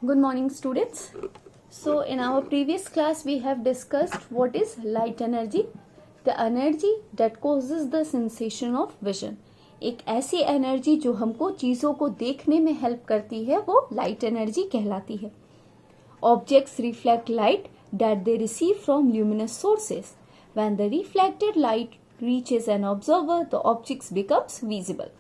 Good morning, students. So in our previous class we have discussed what is light energy, the energy that causes the sensation of vision. एक ऐसी energy जो हमको चीज़ों को देखने में हेल्प करती है वो लाइट एनर्जी कहलाती है. Objects reflect light that they receive from luminous sources. When the reflected light reaches an observer, the objects becomes visible.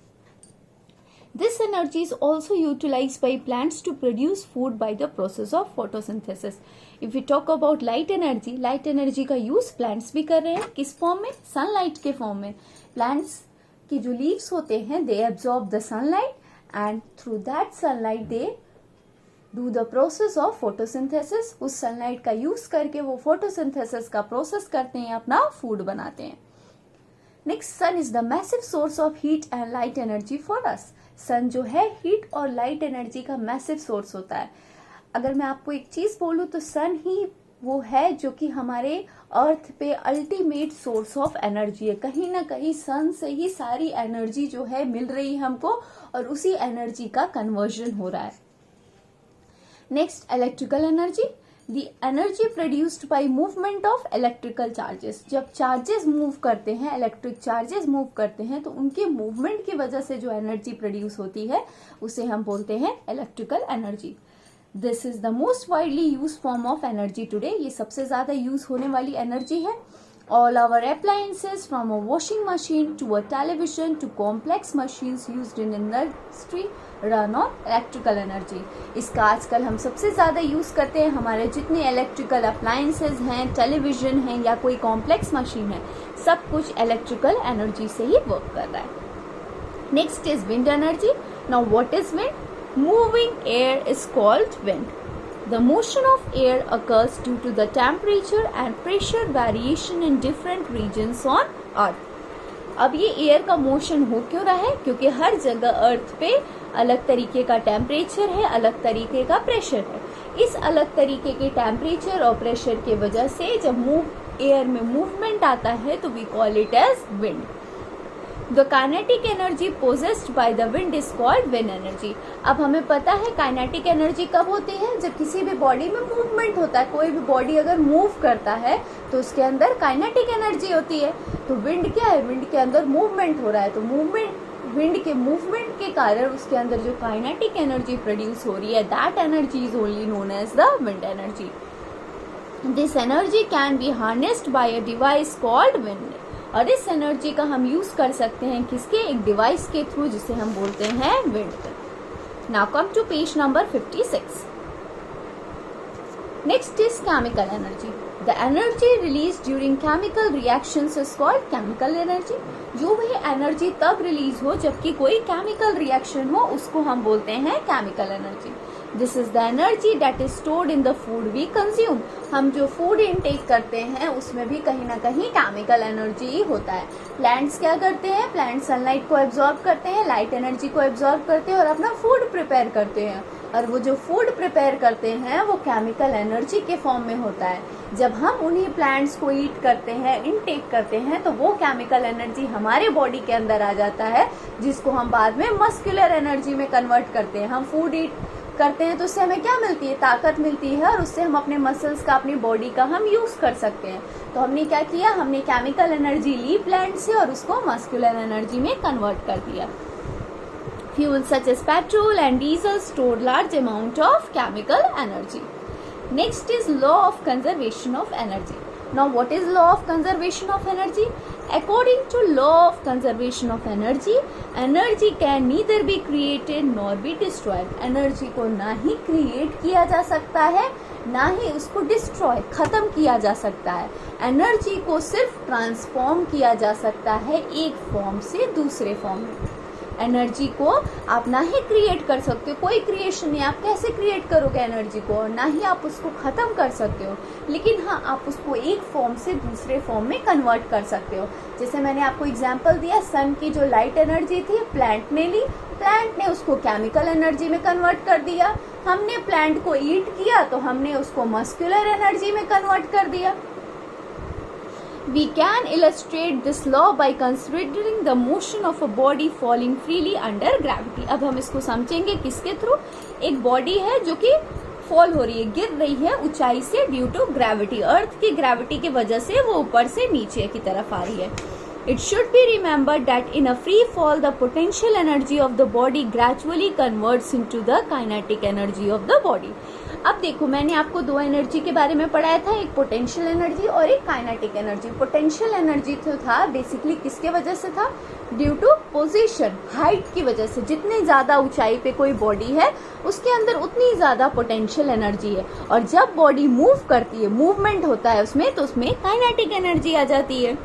This energy is also utilized by plants to produce food by the process of photosynthesis. If we talk about light energy का use plants भी कर रहे हैं. किस form में? Sunlight के form में. Plants की जो लीव्स होते हैं they absorb the sunlight and through that sunlight they do the process of photosynthesis. उस सनलाइट का यूज करके वो photosynthesis का प्रोसेस करते हैं, अपना फूड बनाते हैं. Next, sun is the massive source of heat and light energy for us. Sun जो है हीट और लाइट एनर्जी का मैसिव सोर्स होता है. अगर मैं आपको एक चीज बोलूं तो सन ही वो है जो कि हमारे अर्थ पे अल्टीमेट सोर्स ऑफ एनर्जी है. कहीं ना कहीं सन से ही सारी एनर्जी जो है मिल रही है हमको और उसी एनर्जी का कन्वर्जन हो रहा है. Next, electrical energy. The energy produced by movement of electrical charges. जब चार्जेस मूव करते हैं, इलेक्ट्रिक चार्जेस मूव करते हैं तो उनके मूवमेंट की वजह से जो एनर्जी प्रोड्यूस होती है उसे हम बोलते हैं electrical energy. This is the most widely use form of energy today. ये सबसे ज्यादा यूज होने वाली एनर्जी है. All our appliances from a washing machine to a television to complex machines used in industry run on electrical energy. इसका आजकल हम सबसे ज़्यादा यूज़ करते हैं. हमारे जितने इलेक्ट्रिकल अप्लायंसेज हैं, टेलीविजन हैं या कोई कॉम्प्लेक्स मशीन है, सब कुछ इलेक्ट्रिकल एनर्जी से ही वर्क कर रहा है. Next is wind energy. Now what is wind? Moving air is called wind. The motion of air occurs due to the temperature and pressure variation in different regions on Earth. अब ये air का motion हो क्यों रहा है? क्योंकि हर जगह अर्थ पे अलग तरीके का टेम्परेचर है, अलग तरीके का प्रेशर है. इस अलग तरीके के टेम्परेचर और प्रेशर की वजह से जब एयर में मूवमेंट आता है तो we call it as wind. The kinetic energy possessed by the wind is called wind energy. अब हमें पता है काइनेटिक एनर्जी कब होती है? जब किसी भी बॉडी में मूवमेंट होता है. कोई भी बॉडी अगर मूव करता है तो उसके अंदर काइनेटिक एनर्जी होती है. तो विंड क्या है? विंड के अंदर मूवमेंट हो रहा है. तो विंड के मूवमेंट के कारण उसके अंदर जो काइनेटिक एनर्जी प्रोड्यूस हो रही है, that energy is only known as the wind energy. This energy can be harnessed by a device called wind. और इस एनर्जी का हम यूज कर सकते हैं किसके? एक डिवाइस के थ्रू जिसे हम बोलते हैं wind. Now come to page number 56. Next is chemical energy. The energy release during chemical reactions is called chemical energy. जो भी एनर्जी तब रिलीज हो जबकि कोई केमिकल रिएक्शन हो उसको हम बोलते हैं chemical energy. This is the energy that is stored in the food we consume. हम जो फूड इनटेक करते हैं उसमें भी कहीं ना कहीं केमिकल एनर्जी ही होता है. प्लांट्स क्या करते हैं? प्लांट्स सनलाइट को एब्जॉर्ब करते हैं, लाइट एनर्जी को एब्जॉर्ब करते हैं और अपना फूड प्रिपेयर करते हैं. और वो जो फूड प्रिपेयर करते हैं वो केमिकल एनर्जी के फॉर्म में होता है. जब हम उन्हीं प्लांट्स को ईट करते हैं, इनटेक करते हैं, तो वो केमिकल एनर्जी हमारे बॉडी के अंदर आ जाता है जिसको हम बाद में मस्कुलर एनर्जी में कन्वर्ट करते हैं. हम फूड ईट करते हैं तो उससे हमें क्या मिलती है? ताकत मिलती है और उससे हम अपने मसल्स का, अपनी बॉडी का हम यूज कर सकते हैं. तो हमने क्या किया? हमने केमिकल एनर्जी ली प्लांट से और उसको मस्कुलर एनर्जी में कन्वर्ट कर दिया. Fuel such as petrol and diesel store large amount of chemical energy. Next is law of conservation of energy. Now what is law of conservation of energy? According to law of conservation of energy, energy can neither be created nor be destroyed. Energy को ना ही create किया जा सकता है ना ही उसको destroy, खत्म किया जा सकता है. एनर्जी को सिर्फ ट्रांसफॉर्म किया जा सकता है एक फॉर्म से दूसरे फॉर्म में. एनर्जी को आप ना ही क्रिएट कर सकते हो, कोई क्रिएशन नहीं. आप कैसे क्रिएट करोगे एनर्जी को? और ना ही आप उसको खत्म कर सकते हो. लेकिन हाँ, आप उसको एक फॉर्म से दूसरे फॉर्म में कन्वर्ट कर सकते हो. जैसे मैंने आपको एग्जांपल दिया, सन की जो लाइट एनर्जी थी प्लांट ने ली, प्लांट ने उसको केमिकल एनर्जी में कन्वर्ट कर दिया. हमने प्लांट को ईट किया तो हमने उसको मस्कुलर एनर्जी में कन्वर्ट कर दिया. We can illustrate this law by considering the motion of a body falling freely under gravity. अब हम इसको समझेंगे किसके थ्रू? एक बॉडी है जो कि फॉल हो रही है, गिर रही है ऊंचाई से ड्यू टू ग्रेविटी, अर्थ की ग्रेविटी की वजह से वो ऊपर से नीचे की तरफ आ रही है. It should be remembered that in a free fall, the potential energy of the body gradually converts into the kinetic energy of the body. अब देखो, मैंने आपको दो एनर्जी के बारे में पढ़ाया था, एक पोटेंशियल एनर्जी और एक काइनेटिक एनर्जी. पोटेंशियल एनर्जी तो था बेसिकली किसके वजह से था? ड्यू टू पोजीशन, हाइट की वजह से. जितनी ज्यादा ऊंचाई पे कोई बॉडी है उसके अंदर उतनी ज्यादा पोटेंशियल एनर्जी है, और जब बॉडी मूव करती है, मूवमेंट होता है उसमें, तो उसमें काइनेटिक एनर्जी आ जाती है.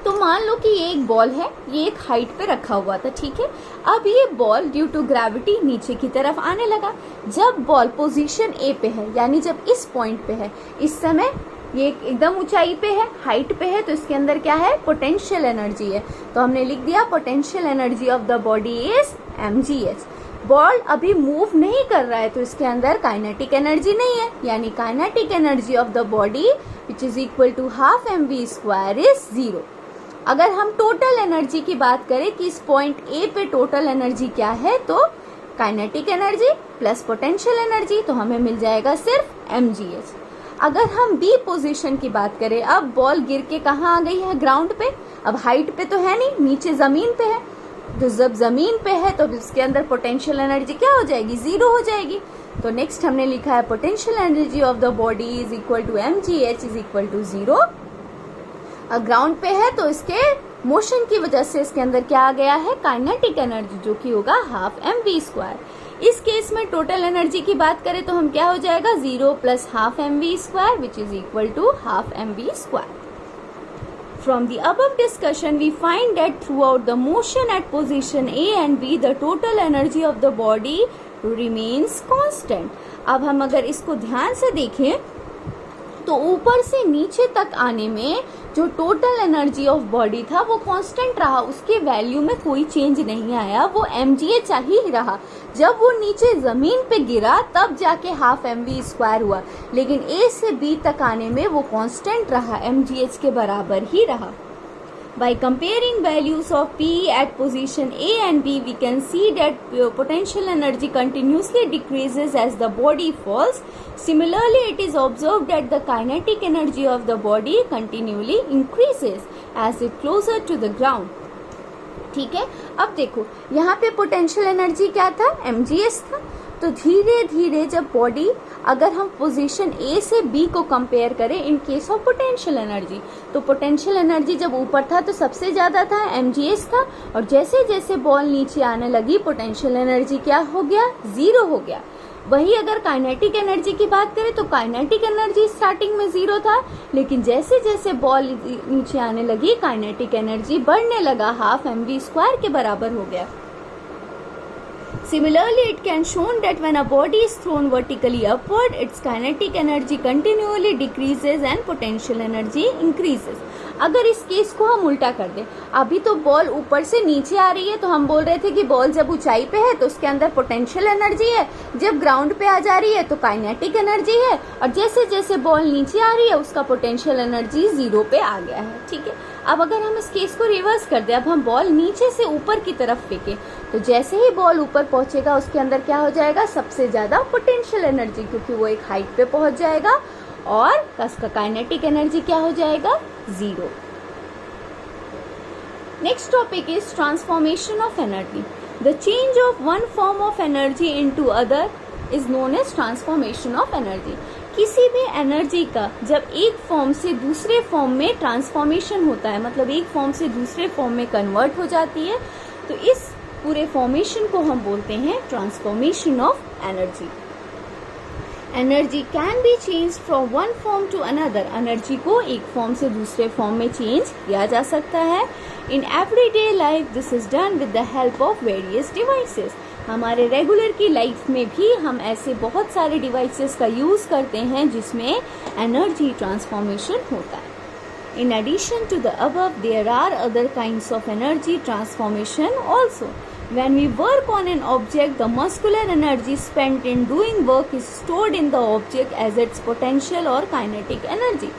तो मान लो कि ये एक बॉल है, ये एक हाइट पे रखा हुआ था, ठीक है. अब ये बॉल ड्यू टू ग्रेविटी नीचे की तरफ आने लगा. जब बॉल पोजीशन ए पे है, यानी जब इस पॉइंट पे है, इस समय ये एकदम ऊंचाई पे है, हाइट पे है, तो इसके अंदर क्या है? पोटेंशियल एनर्जी है. तो हमने लिख दिया potential energy of the body is mgh. Ball अभी मूव नहीं कर रहा है, तो इसके अंदर काइनेटिक एनर्जी नहीं है, यानी kinetic energy of the body which is equal to half mv² is 0. अगर हम टोटल एनर्जी की बात करें कि इस पॉइंट ए पे टोटल एनर्जी क्या है, तो kinetic energy plus potential energy, तो हमें मिल जाएगा सिर्फ mgh. अगर हम बी पोजीशन की बात करें, अब बॉल गिर के कहाँ आ गई है? ग्राउंड पे. अब हाइट पे तो है नहीं, नीचे जमीन पे है. तो जब जमीन पे है तो इसके अंदर पोटेंशियल एनर्जी क्या हो जाएगी? 0 हो जाएगी. तो नेक्स्ट हमने लिखा है potential energy of the body is equal to mgh is equal to 0. अब ग्राउंड पे है तो इसके मोशन की वजह से इसके अंदर क्या आ गया है? काइनेटिक एनर्जी, जो कि होगा हाफ mv². इस केस में टोटल एनर्जी की बात करें तो हम क्या हो जाएगा? 0 plus half mv² which is equal to half mv². From the above discussion, we find that throughout the motion at position A and B, the total energy of the body remains constant. अब हम अगर इसको ध्यान से देखें तो ऊपर से नीचे तक आने में जो टोटल एनर्जी ऑफ बॉडी था वो कांस्टेंट रहा, उसके वैल्यू में कोई चेंज नहीं आया, वो mgh ही रहा. जब वो नीचे जमीन पे गिरा तब जाके हाफ mv² हुआ, लेकिन A से B तक आने में वो कांस्टेंट रहा, mgh के बराबर ही रहा. By comparing values of P at position A and B, we can see that potential energy continuously decreases as the body falls. Similarly, it is observed that the kinetic energy of the body continually increases as it closer to the ground. ठीक है. अब देखो यहाँ पे potential energy क्या था? mgh था. तो धीरे धीरे जब बॉडी, अगर हम पोजीशन ए से बी को कंपेयर करें in case of potential energy, तो पोटेंशियल एनर्जी जब ऊपर था तो सबसे ज्यादा था, mgh था, और जैसे जैसे बॉल नीचे आने लगी पोटेंशियल एनर्जी क्या हो गया? 0 हो गया. वही अगर काइनेटिक एनर्जी की बात करें तो काइनेटिक एनर्जी स्टार्टिंग में 0 था, लेकिन जैसे जैसे बॉल नीचे आने लगी काइनेटिक एनर्जी बढ़ने लगा, हाफ mv² के बराबर हो गया. Similarly, it can shown that when a body is thrown vertically upward, its kinetic energy continually decreases and potential energy increases. अगर इस केस को हम उल्टा कर दें, अभी तो बॉल ऊपर से नीचे आ रही है, तो हम बोल रहे थे कि बॉल जब ऊंचाई पे है तो उसके अंदर पोटेंशियल एनर्जी है, जब ग्राउंड पे आ जा रही है तो काइनेटिक एनर्जी है, और जैसे जैसे बॉल नीचे आ रही है उसका पोटेंशियल एनर्जी 0 पे आ गया है. ठीक है. अब अगर हम इस केस को रिवर्स कर दें, अब हम बॉल नीचे से ऊपर की तरफ फेंकें, तो जैसे ही बॉल ऊपर पहुंचेगा उसके अंदर क्या हो जाएगा? सबसे ज्यादा पोटेंशियल एनर्जी, क्योंकि वो एक हाइट पे पहुंच जाएगा, और उसका काइनेटिक एनर्जी क्या हो जाएगा? 0. Next topic is transformation of energy. The change of one form of energy into other is known as transformation of energy. किसी भी एनर्जी का जब एक फॉर्म से दूसरे फॉर्म में ट्रांसफॉर्मेशन होता है, मतलब एक फॉर्म से दूसरे फॉर्म में कन्वर्ट हो जाती है, तो इस पूरे फॉर्मेशन को हम बोलते हैं transformation of energy. Energy can be change from one form to another. Energy को एक फॉर्म से दूसरे फॉर्म में चेंज किया जा सकता है. In everyday life this is done with the help of various devices. हमारे रेगुलर की लाइफ में भी हम ऐसे बहुत सारे डिवाइसेस का यूज करते हैं जिसमें एनर्जी ट्रांसफॉर्मेशन होता है. In addition to the above, there are other kinds of energy transformation also. When we work on an object, the muscular energy spent in doing work is stored in the object as its potential or kinetic energy.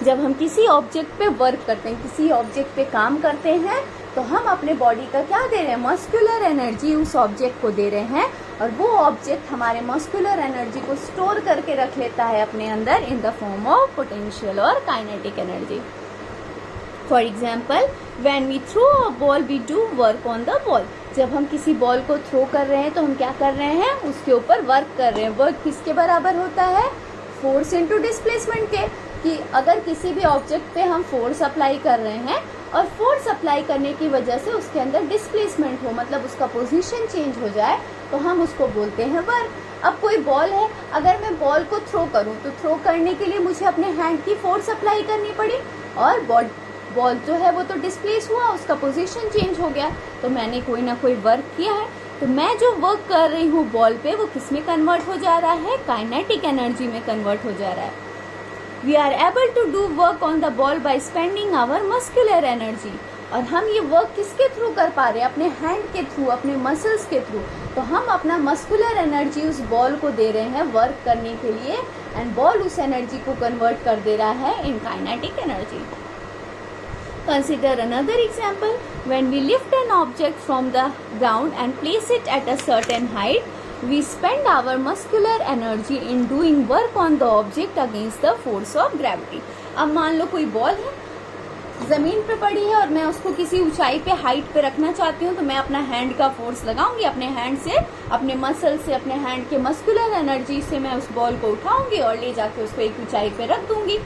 जब हम किसी object पे work करते हैं, किसी object पे काम करते हैं, तो तो हम अपने बॉडी का क्या दे रहे हैं, मस्कुलर एनर्जी उस ऑब्जेक्ट को दे रहे हैं, और वो ऑब्जेक्ट हमारे मस्कुलर एनर्जी को स्टोर करके रख लेता है अपने अंदर in the form of potential और kinetic energy. For example, when we throw a ball we do work on the ball. जब हम किसी बॉल को थ्रो कर रहे हैं तो हम क्या कर रहे हैं, उसके ऊपर वर्क कर रहे हैं। वर्क किसके बराबर होता है, फोर्स इनटू डिस्प्लेसमेंट के, कि अगर किसी भी ऑब्जेक्ट पे हम फोर्स अप्लाई कर रहे हैं और फोर्स अप्लाई करने की वजह से उसके अंदर डिस्प्लेसमेंट हो, मतलब उसका पोजीशन चेंज हो जाए, तो हम उसको बोलते हैं वर्क। अब कोई बॉल है, अगर मैं बॉल को थ्रो करूं तो थ्रो करने के लिए मुझे अपने हैंड की फोर्स अप्लाई करनी पड़ी, और बॉल जो है वो तो डिस्प्लेस हुआ, उसका पोजीशन चेंज हो गया, तो मैंने कोई ना कोई वर्क किया है। तो मैं जो वर्क कर रही हूँ बॉल पे, वो किस में कन्वर्ट हो जा रहा है, काइनेटिक एनर्जी में कन्वर्ट हो जा रहा है। We are able to do work on the ball by spending our muscular energy. और हम ये वर्क किसके थ्रू कर पा रहे हैं, अपने हैंड के थ्रू, अपने मसल्स के थ्रू। तो हम अपना मस्कुलर एनर्जी उस बॉल को दे रहे हैं वर्क करने के लिए, एंड बॉल उस एनर्जी को कन्वर्ट कर दे रहा है in kinetic energy. Consider another example. When we lift an object from the ground and place it at a certain height, we spend our muscular energy in doing work on the object against the force of gravity. अब मान लो कोई ball है, जमीन पे पड़ी है, और मैं उसको किसी ऊंचाई पे, हाइट पे रखना चाहती हूँ, तो मैं अपना हैंड का फोर्स लगाऊंगी, अपने हैंड से, अपने मसल से, अपने हैंड के मस्कुलर एनर्जी से मैं उस बॉल को उठाऊंगी और ले जाके उसको एक ऊंचाई पे रख दूंगी।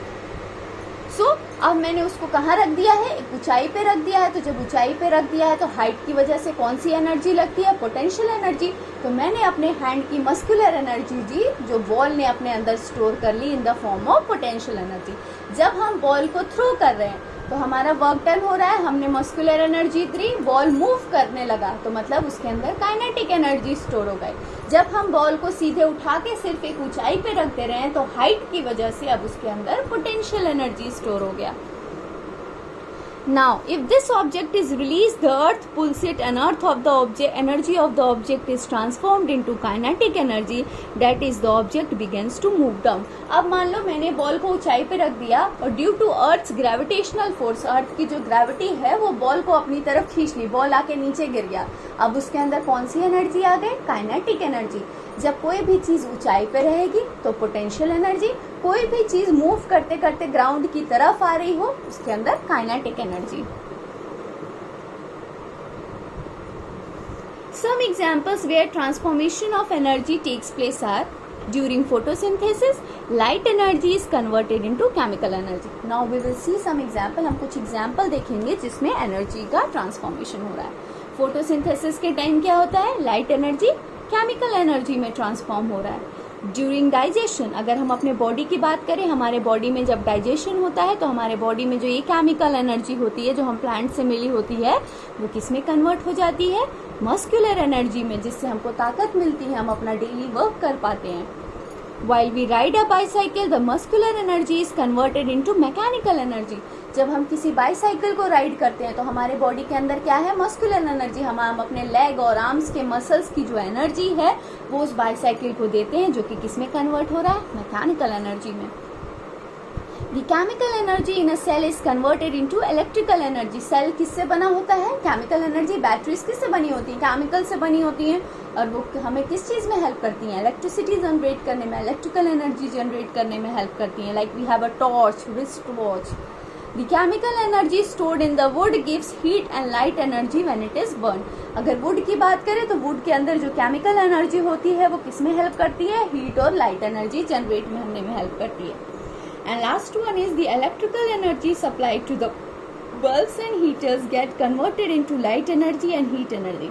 अब मैंने उसको कहाँ रख दिया है, एक ऊंचाई पे रख दिया है। तो जब ऊंचाई पे रख दिया है तो हाइट की वजह से कौन सी एनर्जी लगती है, पोटेंशियल एनर्जी। तो मैंने अपने हैंड की मस्कुलर एनर्जी दी, जो बॉल ने अपने अंदर स्टोर कर ली in the form of potential energy. जब हम बॉल को थ्रो कर रहे हैं तो हमारा वर्क डन हो रहा है, हमने मस्कुलर एनर्जी दी, बॉल मूव करने लगा, तो मतलब उसके अंदर काइनेटिक एनर्जी स्टोर हो गई। जब हम बॉल को सीधे उठा के सिर्फ एक ऊंचाई पे रख दे रहे हैं, तो हाइट की वजह से अब उसके अंदर पोटेंशियल एनर्जी स्टोर हो गया। Now, if this object is released, the earth pulls it, and energy of the object is transformed into kinetic energy. That is, the object begins to move down. अब मान लो मैंने ball को ऊंचाई पे रख दिया, और due to earth's gravitational force, earth की जो ग्रेविटी है वो बॉल को अपनी तरफ खींच ली, बॉल आके नीचे गिर गया। अब उसके अंदर कौन सी एनर्जी आ गई, काइनेटिक एनर्जी। जब कोई भी चीज ऊंचाई पे रहेगी तो पोटेंशियल एनर्जी, कोई भी चीज मूव करते करते ग्राउंड की तरफ आ रही हो, उसके अंदर kinetic energy. Some examples where transformation of energy takes place are during photosynthesis, light energy is converted into chemical energy. Now we will see some example. हम कुछ example देखेंगे जिसमें energy का transformation हो रहा है। फोटोसिंथेसिस के टाइम क्या होता है, लाइट एनर्जी केमिकल एनर्जी में ट्रांसफॉर्म हो रहा है। ड्यूरिंग डाइजेशन, अगर हम अपने बॉडी की बात करें, हमारे बॉडी में जब डाइजेशन होता है तो हमारे बॉडी में जो ये केमिकल एनर्जी होती है, जो हम प्लांट से मिली होती है, वो किस में कन्वर्ट हो जाती है, मस्कुलर एनर्जी में, जिससे हमको ताकत मिलती है, हम अपना डेली वर्क कर पाते हैं। While we ride a bicycle, the muscular energy is converted into mechanical energy. जब हम किसी बाईसाइकिल को राइड करते हैं तो हमारे बॉडी के अंदर क्या है, मस्कुलर एनर्जी। हम अपने लेग और आर्म्स के मसल्स की जो एनर्जी है वो उस बाईसाइकिल को देते हैं, जो कि किस में कन्वर्ट हो रहा है, मैकेनिकल एनर्जी में। The chemical energy in a cell is converted into electrical energy. Cell किससे बना होता है, केमिकल एनर्जी। बैटरीज किससे बनी होती है, केमिकल से बनी होती हैं, और वो हमें किस चीज में हेल्प करती हैं, इलेक्ट्रिसिटी जनरेट करने में, इलेक्ट्रिकल एनर्जी जनरेट करने में हेल्प करती हैं। Like we have a torch, wrist watch. The chemical energy stored in the wood gives heat and light energy when it is burned. अगर वुड की बात करें तो वुड के अंदर जो केमिकल एनर्जी होती है वो किस में हेल्प करती है, हीट और लाइट एनर्जी जनरेट होने में हेल्प करती है। And last one is the electrical energy supplied to the bulbs and heaters get converted into light energy and heat energy.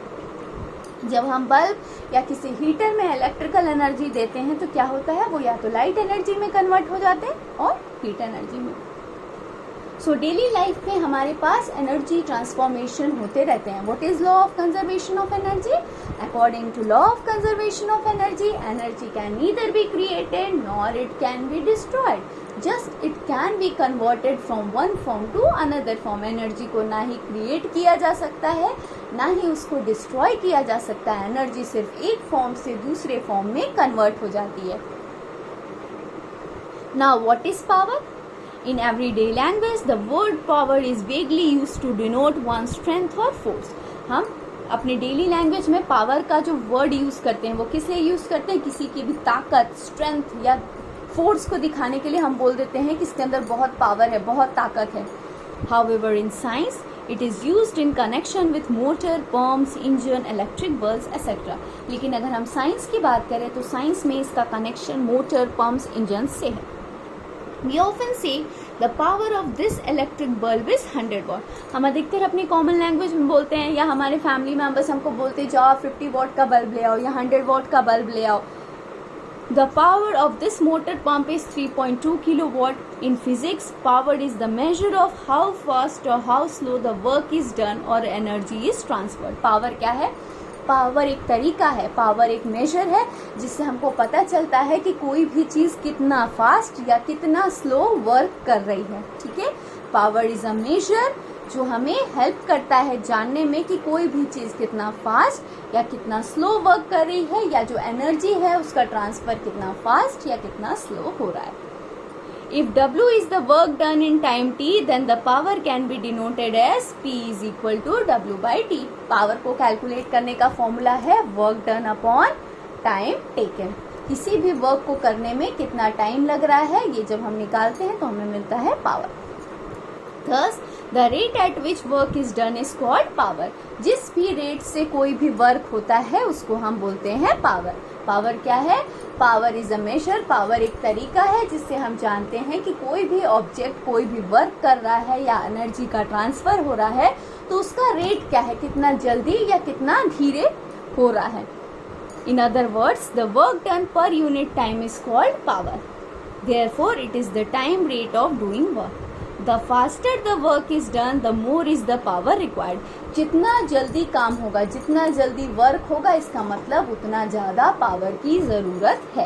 जब हम बल्ब या किसी हीटर में इलेक्ट्रिकल एनर्जी देते हैं तो क्या होता है, वो या तो लाइट एनर्जी में कन्वर्ट हो जाते हैं और हीट एनर्जी में। सो डेली लाइफ में हमारे पास एनर्जी ट्रांसफॉर्मेशन होते रहते हैं। What is law of conservation of energy? According to law of conservation of energy, energy can neither be created nor it can be destroyed, just it can be converted from one form to another form. Energy को ना ही create किया जा सकता है, ना ही उसको destroy किया जा सकता है। एनर्जी सिर्फ एक फॉर्म से दूसरे फॉर्म में कन्वर्ट हो जाती है। Now what is power? In everyday language, the word power is vaguely used to denote one's strength or force. हम अपने डेली लैंग्वेज में पावर का जो वर्ड यूज करते हैं वो किस लिए यूज करते हैं? किसी की भी ताकत, स्ट्रेंथ या फोर्स को दिखाने के लिए हम बोल देते हैं कि इसके अंदर बहुत पावर है, बहुत ताकत है. However, in science, it is used in connection with motor, pumps, engine, electric bulbs, etc. लेकिन अगर हम साइंस की बात करें तो साइंस में इसका कनेक्शन मोटर, पंप्स, इंजन से है. We often say the power of this electric bulb is 100 watt. हम अधिकतर अपनी कॉमन लैंग्वेज में बोलते हैं या हमारे फैमिली मेंबर्स हमको बोलते हैं जाओ 50 वॉट का बल्ब ले आओ या 100 वॉट का बल्ब ले आओ. The power of this motor pump is 3.2 kilowatt. In physics, power is the measure of how fast or how slow the work is done or energy is transferred. Power क्या है? Power एक तरीका है, power एक major है जिससे हमको पता चलता है कि कोई भी चीज कितना फास्ट या कितना स्लो वर्क कर रही है. ठीक है, पावर इज अ मेजर जो हमें हेल्प करता है जानने में कि कोई भी चीज कितना फास्ट या कितना स्लो वर्क कर रही है या जो एनर्जी है उसका ट्रांसफर कितना फास्ट या कितना स्लो हो रहा है. If W is the work done in time t, then the power can be denoted as P is equal to W by T. Power को कैलकुलेट करने का फॉर्मूला है work done upon time taken. किसी भी work को करने में कितना टाइम लग रहा है ये जब हम निकालते हैं तो हमें मिलता है power. Thus, the rate at which work is done is called power. जिस भी रेट से कोई भी वर्क होता है उसको हम बोलते हैं पावर. पावर क्या है? Power is a measure. Power एक तरीका है जिससे हम जानते हैं कि कोई भी ऑब्जेक्ट कोई भी वर्क कर रहा है या एनर्जी का ट्रांसफर हो रहा है तो उसका रेट क्या है, कितना जल्दी या कितना धीरे हो रहा है. In other words, the work done per unit time is called power. Therefore, it is the time rate of doing work. The faster the work is done, the more is the power required. जितना जल्दी काम होगा, जितना जल्दी work होगा, इसका मतलब उतना ज्यादा पावर की जरूरत है.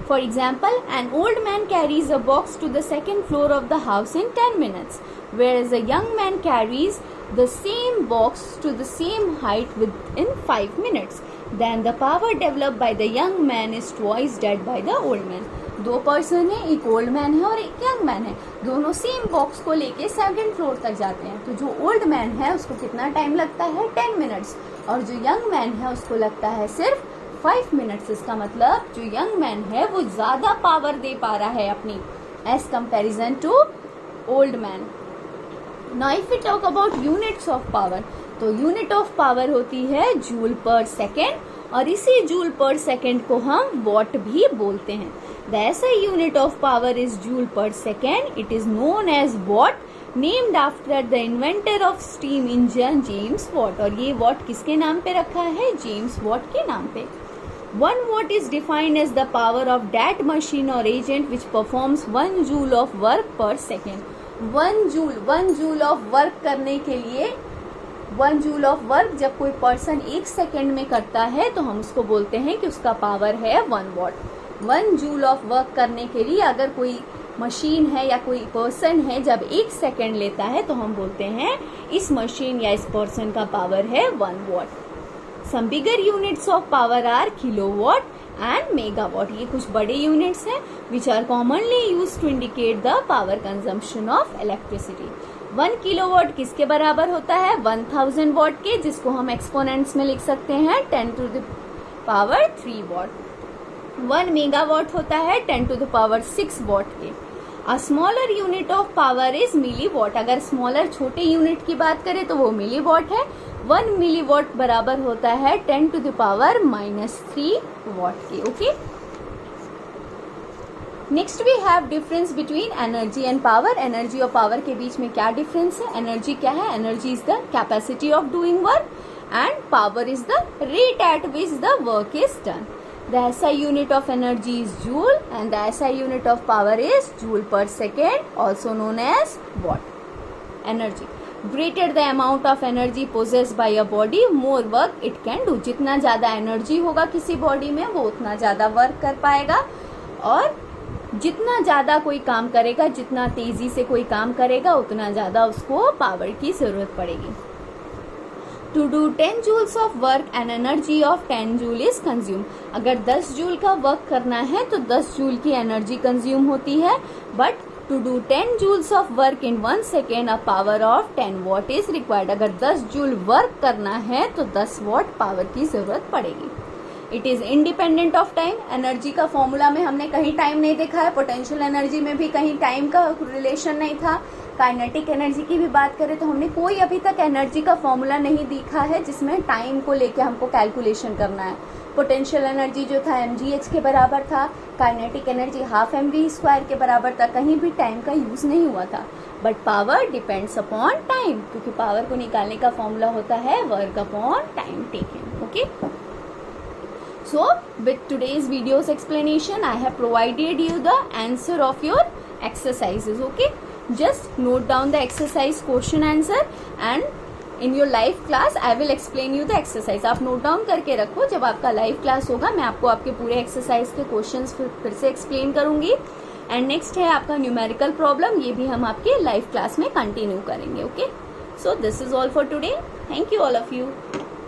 For example, an old man carries a box to the second floor of the house in 10 minutes, whereas a young man carries the same box to the same height within 5 minutes. Then the power developed by the young man is twice that by the old man. दो person है, एक old man है और एक young man है. दोनों same box को लेके सेकंड फ्लोर तक जाते हैं. तो जो ओल्ड मैन है उसको कितना टाइम लगता है? 10 मिनट्स. और जो यंग मैन है उसको लगता है सिर्फ 5 मिनट्स. इसका मतलब जो यंग मैन है वो ज्यादा पावर दे पा रहा है अपनी age comparison to old man. Now if we talk about units of power, तो यूनिट ऑफ पावर होती है जूल पर सेकेंड और इसी जूल पर सेकेंड को हम वॉट भी बोलते हैं. The SI unit of power is joule per second. It is known as watt, named after the inventor of steam engine James Watt. और ये watt किसके नाम पे रखा है? James Watt के नाम पे. 1 watt is defined as the power of that machine or agent which performs 1 joule of work per second. 1 joule of work करने के लिए 1 जूल ऑफ वर्क जब कोई पर्सन 1 सेकेंड में करता है तो हम उसको बोलते हैं कि उसका पावर है 1 वॉट. 1 जूल ऑफ वर्क करने के लिए अगर कोई मशीन है या कोई पर्सन है जब 1 सेकेंड लेता है तो हम बोलते हैं इस मशीन या इस पर्सन का पावर है 1 watt. Some bigger units of power are kilowatt and megawatt. ये कुछ बड़े यूनिट्स हैं which are commonly used to indicate the power consumption of electricity. 1 kilowatt किसके बराबर होता है? 1000 वॉट के, जिसको हम एक्सपोनेंट्स में लिख सकते हैं 10 to the power 3 watt. 1 megawatt होता है 10 टू द पावर 6 वॉट के. A smaller unit of power is milliwatt. अगर स्मॉलर छोटे यूनिट की बात करें तो वो मिलीवॉट है. 1 मिलीवॉट बराबर होता है 10 टू द पावर -3 वॉट के. Okay, next we have difference between energy and power. Energy और पावर के बीच में क्या डिफरेंस है? एनर्जी क्या है? Energy is the capacity of doing work and power is the rate at which the work is done. The SI unit of energy is joule and the SI unit of power is joule per second, also known as watt. Energy. Greater the amount of energy possessed by a body, more work it can do. जितना ज़्यादा energy होगा किसी body में वो उतना ज़्यादा work कर पाएगा और जितना ज़्यादा कोई काम करेगा, जितना तेज़ी से कोई काम करेगा उतना ज़्यादा उसको पावर की ज़रूरत पड़ेगी. To do 10 joules of work an energy of 10 joule is consumed. अगर 10 जूल का वर्क करना है तो 10 जूल की एनर्जी कंज्यूम होती है. But to do 10 joules of work in 1 second a power of 10 watt is required. अगर 10 जूल वर्क करना है तो 10 वॉट पावर की जरूरत पड़ेगी। It is independent of time. Energy का फॉर्मूला में हमने कहीं टाइम नहीं देखा है, पोटेंशियल एनर्जी में भी कहीं टाइम का रिलेशन नहीं था। काइनेटिक एनर्जी की भी बात करें तो हमने कोई अभी तक एनर्जी का फॉर्मूला नहीं देखा है जिसमें टाइम को लेके हमको कैलकुलेशन करना है। पोटेंशियल एनर्जी जो था mgh के बराबर था, काइनेटिक एनर्जी हाफ mv² के बराबर था, कहीं भी टाइम का यूज नहीं हुआ था। But power depends upon time, क्योंकि पावर को निकालने का फॉर्मूला होता है work upon time taken. Okay, so with today's video's explanation I have provided you the answer of your exercises. Okay, just note down the exercise question answer and in your live class I will explain you the exercise. आप note down करके रखो, जब आपका live class होगा मैं आपको आपके पूरे एक्सरसाइज के क्वेश्चंस फिर से एक्सप्लेन करूंगी। एंड नेक्स्ट है आपका न्यूमेरिकल प्रॉब्लम, ये भी हम आपके लाइव क्लास में कंटिन्यू करेंगे। Okay, so this is all for today. Thank you all of you.